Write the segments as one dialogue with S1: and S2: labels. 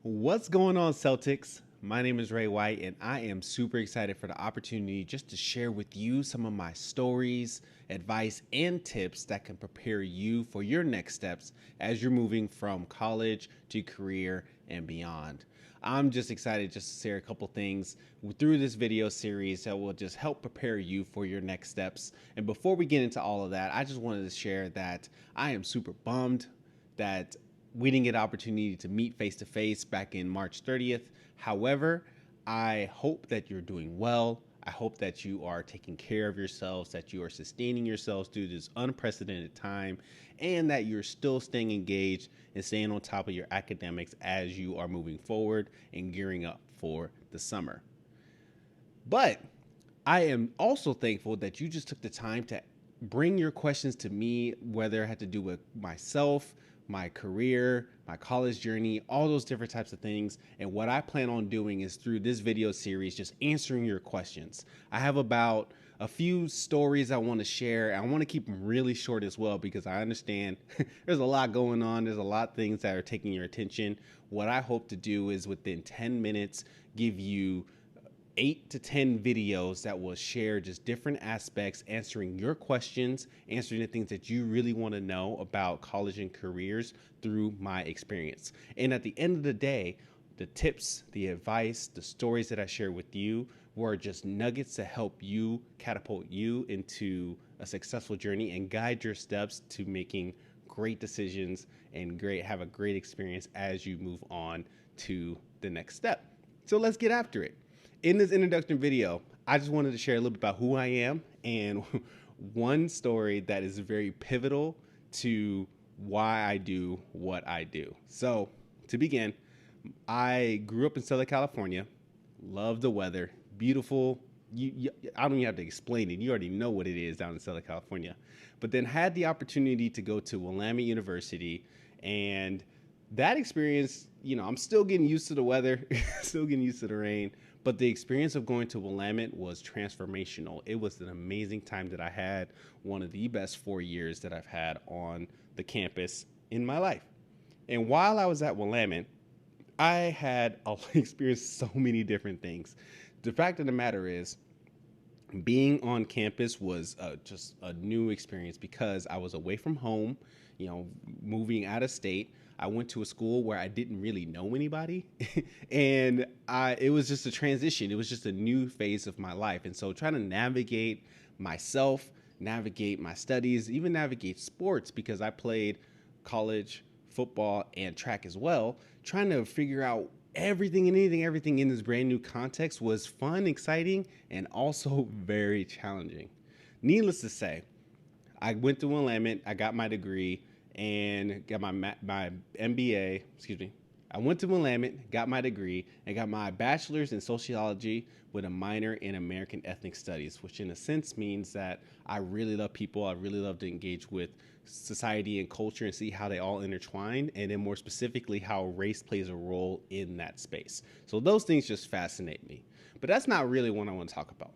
S1: What's going on, Celtics? My name is Ray White, and I am super excited for the opportunity just to share with you some of my stories, advice, and tips that can prepare you for your next steps as you're moving from college to career and beyond. I'm just excited just to share a couple things through this video series that will just help prepare you for your next steps. And before we get into all of that, I just wanted to share that I am super bummed that we didn't get an opportunity to meet face to face back in March 30th. However, I hope that you're doing well. I hope that you are taking care of yourselves, that you are sustaining yourselves through this unprecedented time, and that you're still staying engaged and staying on top of your academics as you are moving forward and gearing up for the summer. But I am also thankful that you just took the time to bring your questions to me, whether it had to do with myself, my career, my college journey, all those different types of things. And what I plan on doing is through this video series, just answering your questions. I have about a few stories I want to share. I want to keep them really short as well because I understand there's a lot going on. There's a lot of things that are taking your attention. What I hope to do is within 10 minutes, give you 8 to 10 videos that will share just different aspects, answering your questions, answering the things that you really want to know about college and careers through my experience. And at the end of the day, the tips, the advice, the stories that I share with you were just nuggets to help you catapult you into a successful journey and guide your steps to making great decisions and have a great experience as you move on to the next step. So let's get after it. In this introduction video, I just wanted to share a little bit about who I am and one story that is very pivotal to why I do what I do. So to begin, I grew up in Southern California, love the weather, beautiful. I don't even have to explain it. You already know what it is down in Southern California. But then had the opportunity to go to Willamette University, and that experience, I'm still getting used to the weather, still getting used to the rain. But the experience of going to Willamette was transformational. It was an amazing time that I had, one of the best 4 years that I've had on the campus in my life. And while I was at Willamette, I had experienced so many different things. The fact of the matter is, being on campus was just a new experience because I was away from home, moving out of state. I went to a school where I didn't really know anybody, and it was just a transition. It was just a new phase of my life. And so trying to navigate myself, navigate my studies, even navigate sports, because I played college football and track as well, trying to figure out everything and everything in this brand new context was fun, exciting, and also very challenging. Needless to say, I went to Willamette, I got my degree, and got my MBA, I went to Willamette, got my degree, and got my bachelor's in sociology with a minor in American ethnic studies, which in a sense means that I really love people. I really love to engage with society and culture and see how they all intertwine, and then more specifically, how race plays a role in that space. So those things just fascinate me. But that's not really what I want to talk about.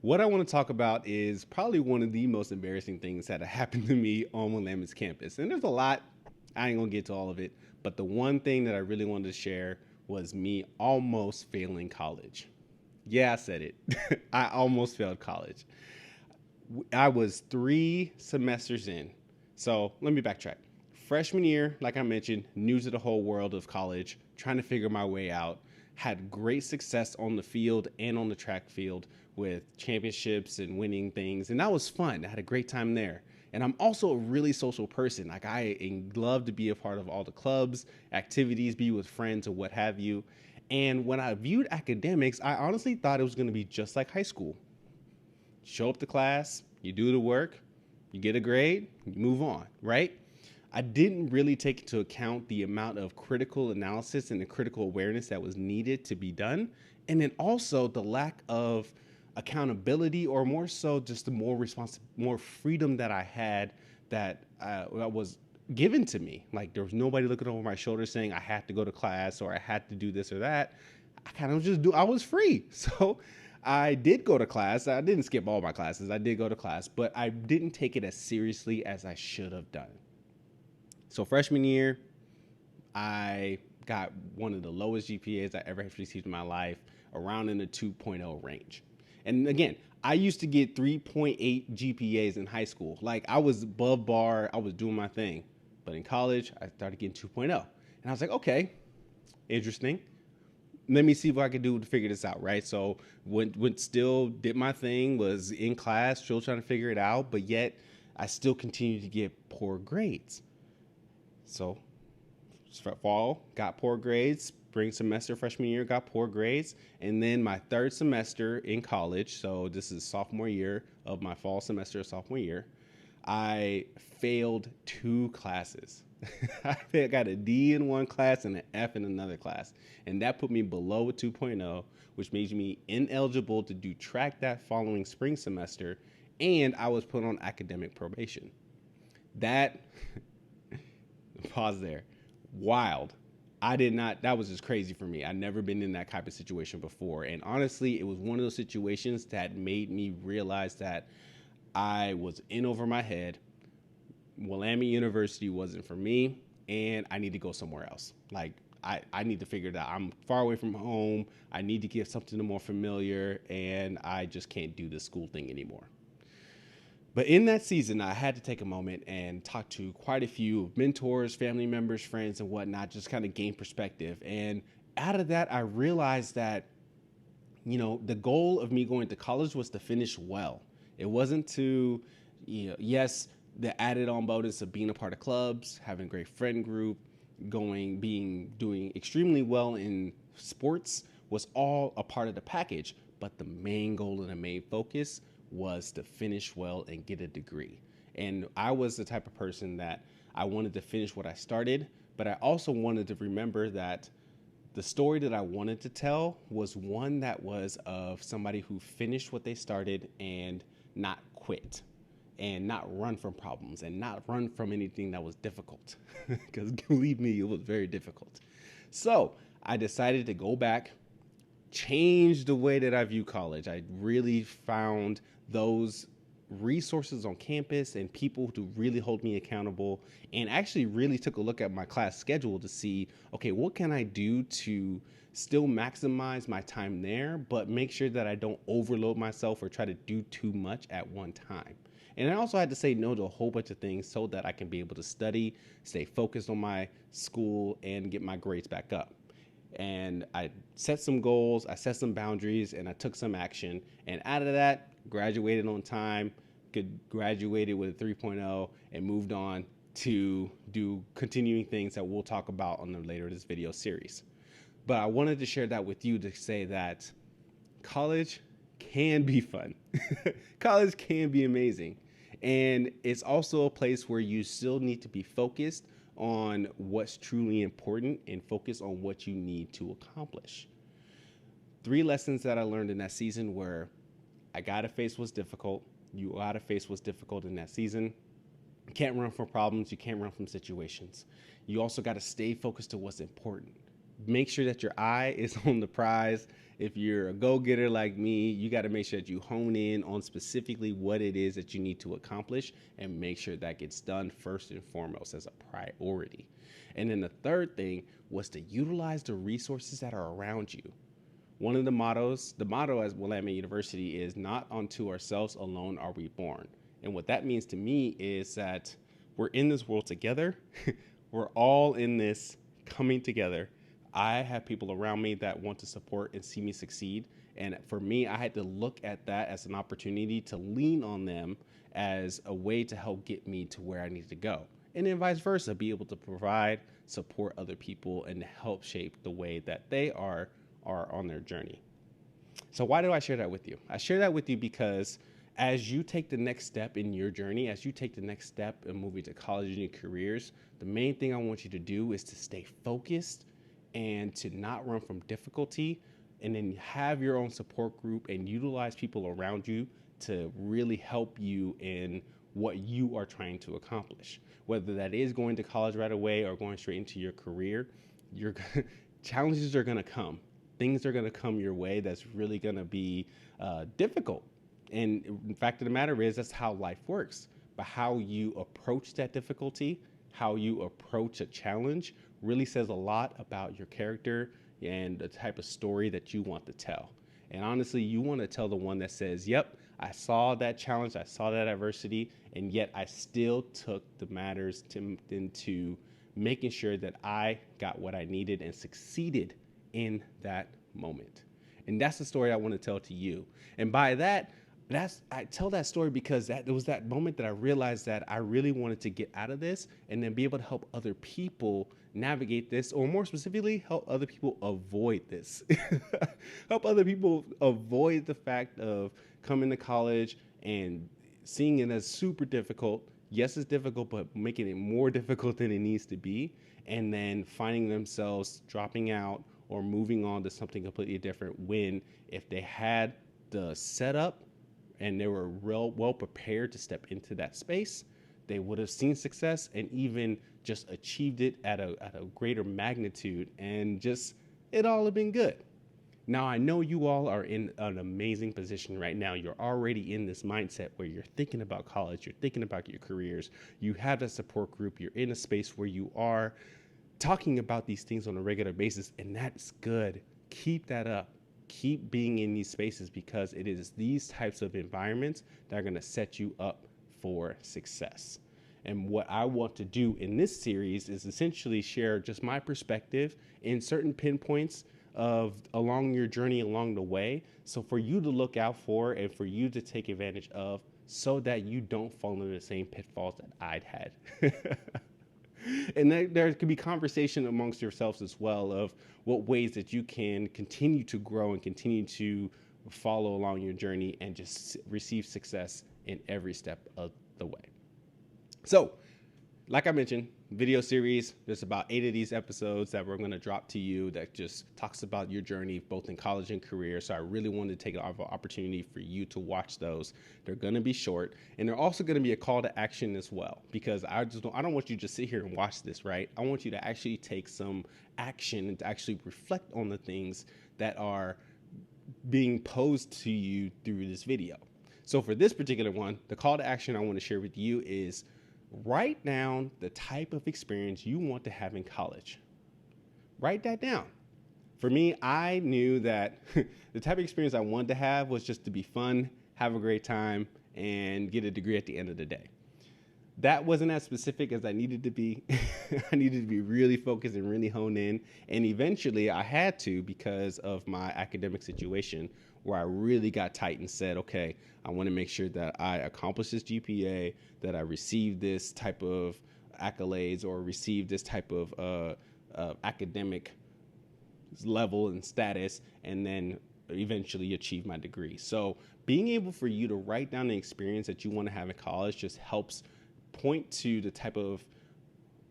S1: What I want to talk about is probably one of the most embarrassing things that happened to me on Willamette's campus. And there's a lot, I ain't gonna get to all of it, but the one thing that I really wanted to share was me almost failing college. Yeah, I said it. I almost failed college. I was 3 semesters in. So let me backtrack. Freshman year, like I mentioned, new to the whole world of college, trying to figure my way out. Had great success on the field and on the track field with championships and winning things. And that was fun. I had a great time there. And I'm also a really social person. Like, I love to be a part of all the clubs, activities, be with friends or what have you. And when I viewed academics, I honestly thought it was going to be just like high school. Show up to class, you do the work, you get a grade, you move on, right? I didn't really take into account the amount of critical analysis and the critical awareness that was needed to be done. And then also the lack of accountability, or more so just the more freedom that I had that was given to me. Like, there was nobody looking over my shoulder saying I had to go to class or I had to do this or that. I was free. So I did go to class. I didn't skip all my classes. I did go to class, but I didn't take it as seriously as I should have done. So freshman year, I got one of the lowest GPAs I ever have received in my life, around in the 2.0 range. And again, I used to get 3.8 GPAs in high school. Like I was above bar, I was doing my thing. But in college, I started getting 2.0. And I was like, okay, interesting. Let me see what I could do to figure this out, right? So went still did my thing, was in class, still trying to figure it out, but yet I still continued to get poor grades. So fall, got poor grades. Spring semester, freshman year, got poor grades. And then my third semester in college, so this is sophomore year of my fall semester of sophomore year, I failed 2 classes. I got a D in one class and an F in another class. And that put me below a 2.0, which made me ineligible to do track that following spring semester. And I was put on academic probation. That, pause there, wild. I did not, that was just crazy for me. I'd never been in that type of situation before. And honestly, it was one of those situations that made me realize that I was in over my head. Willamette University wasn't for me, and I need to go somewhere else. Like, I need to figure it out. I'm far away from home. I need to get something more familiar, and I just can't do the school thing anymore. But in that season, I had to take a moment and talk to quite a few mentors, family members, friends, and whatnot, just kind of gain perspective. And out of that, I realized that, the goal of me going to college was to finish well. It wasn't to, yes, the added on bonus of being a part of clubs, having a great friend group, doing extremely well in sports was all a part of the package. But the main goal and the main focus was to finish well and get a degree. And I was the type of person that I wanted to finish what I started, but I also wanted to remember that the story that I wanted to tell was one that was of somebody who finished what they started and not quit and not run from problems and not run from anything that was difficult. Because believe me, it was very difficult. So I decided to go back, change the way that I view college. I really found those resources on campus and people to really hold me accountable, and actually really took a look at my class schedule to see, okay, what can I do to still maximize my time there, but make sure that I don't overload myself or try to do too much at one time. And I also had to say no to a whole bunch of things so that I can be able to study, stay focused on my school, and get my grades back up. And I set some goals, I set some boundaries, and I took some action. And out of that, graduated on time, graduated with a 3.0, and moved on to do continuing things that we'll talk about on the later this video series. But I wanted to share that with you to say that college can be fun. College can be amazing. And it's also a place where you still need to be focused on what's truly important and focus on what you need to accomplish. 3 lessons that I learned in that season were I gotta face what's difficult. You gotta face what's difficult in that season. You can't run from problems. You can't run from situations. You also gotta stay focused to what's important. Make sure that your eye is on the prize. If you're a go-getter like me, you got to make sure that you hone in on specifically what it is that you need to accomplish and make sure that gets done first and foremost as a priority. And then the third thing was to utilize the resources that are around you. One of the motto at Willamette University is not unto ourselves alone are we born. And what that means to me is that we're in this world together. We're all in this coming together. I have people around me that want to support and see me succeed. And for me, I had to look at that as an opportunity to lean on them as a way to help get me to where I need to go. And then vice versa, be able to provide, support other people, and help shape the way that they are on their journey. So why do I share that with you? I share that with you because as you take the next step in your journey, as you take the next step in moving to college and your careers, the main thing I want you to do is to stay focused and to not run from difficulty, and then have your own support group and utilize people around you to really help you in what you are trying to accomplish. Whether that is going to college right away or going straight into your career, your challenges are going to come. Things are going to come your way that's really going to be difficult. And the fact of the matter is, that's how life works. But how you approach that difficulty, how you approach a challenge really says a lot about your character and the type of story that you want to tell. And honestly, you want to tell the one that says, yep, I saw that challenge, I saw that adversity, and yet I still took the matters into making sure that I got what I needed and succeeded in that moment. And that's the story I want to tell to you. And by that, I tell that story because it was that moment that I realized that I really wanted to get out of this and then be able to help other people navigate this, or more specifically, help other people avoid this. Help other people avoid the fact of coming to college and seeing it as super difficult. Yes, it's difficult, but making it more difficult than it needs to be. And then finding themselves dropping out or moving on to something completely different when, if they had the setup and they were real well prepared to step into that space, they would have seen success and even just achieved it at a greater magnitude, and just it all have been good. Now, I know you all are in an amazing position right now. You're already in this mindset where you're thinking about college, you're thinking about your careers, you have that support group, you're in a space where you are talking about these things on a regular basis, and that's good. Keep that up. Keep being in these spaces, because it is these types of environments that are going to set you up for success. And what I want to do in this series is essentially share just my perspective in certain pinpoints of along your journey along the way. So for you to look out for and for you to take advantage of, so that you don't fall into the same pitfalls that I'd had. And there could be conversation amongst yourselves as well of what ways that you can continue to grow and continue to follow along your journey and just receive success in every step of the way. So, like I mentioned, video series, there's about 8 of these episodes that we're going to drop to you that just talks about your journey both in college and career. So I really wanted to take an opportunity for you to watch those. They're going to be short, and they're also going to be a call to action as well, because I don't want you to just sit here and watch this, right? I want you to actually take some action and to actually reflect on the things that are being posed to you through this video. So for this particular one, the call to action I want to share with you is write down the type of experience you want to have in college. Write that down. For me, I knew that the type of experience I wanted to have was just to be fun, have a great time, and get a degree at the end of the day. That wasn't as specific as I needed to be. I needed to be really focused and really hone in. And eventually I had to, because of my academic situation, where I really got tight and said, okay, I want to make sure that I accomplish this GPA, that I receive this type of accolades or receive this type of academic level and status, and then eventually achieve my degree. So being able for you to write down the experience that you want to have in college just helps point to the type of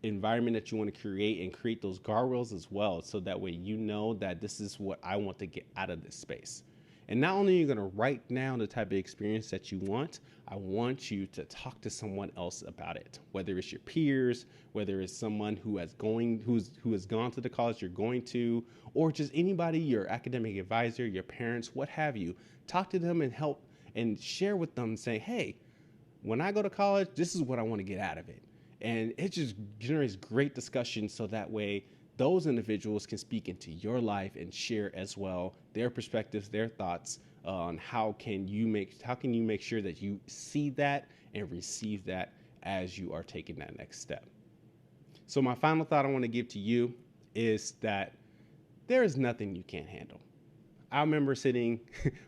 S1: environment that you want to create, and create those guardrails as well, so that way you know that this is what I want to get out of this space. And not only are you going to write down the type of experience that you want, I want you to talk to someone else about it, whether it's your peers, whether it's someone who has gone to the college you're going to, or just anybody, your academic advisor, your parents, what have you. Talk to them and help and share with them, say, hey, when I go to college, this is what I want to get out of it. And it just generates great discussion, so that way those individuals can speak into your life and share as well their perspectives, their thoughts on how can you make sure that you see that and receive that as you are taking that next step. So my final thought I want to give to you is that there is nothing you can't handle. I remember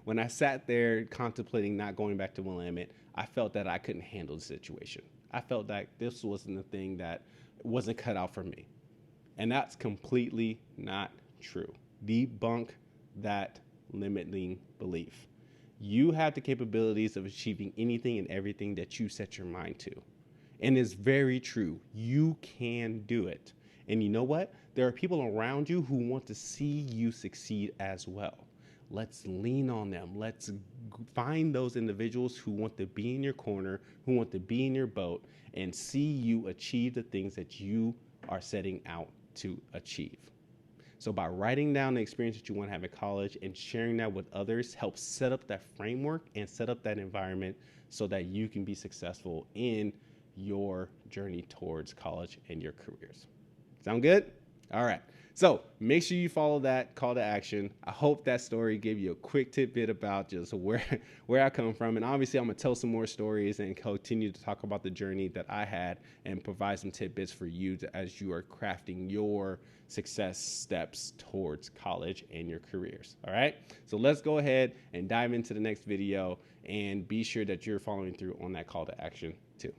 S1: when I sat there contemplating not going back to Willamette, I felt that I couldn't handle the situation. I felt that this wasn't the thing that wasn't cut out for me. And that's completely not true. Debunk that limiting belief. You have the capabilities of achieving anything and everything that you set your mind to. And it's very true. You can do it. And you know what? There are people around you who want to see you succeed as well. Let's lean on them. Let's find those individuals who want to be in your corner, who want to be in your boat, and see you achieve the things that you are setting out to achieve. So by writing down the experience that you want to have in college and sharing that with others helps set up that framework and set up that environment so that you can be successful in your journey towards college and your careers. Sound good? All right. So make sure you follow that call to action. I hope that story gave you a quick tidbit about just where I come from. And obviously, I'm going to tell some more stories and continue to talk about the journey that I had and provide some tidbits for you as you are crafting your success steps towards college and your careers. All right. So let's go ahead and dive into the next video and be sure that you're following through on that call to action too.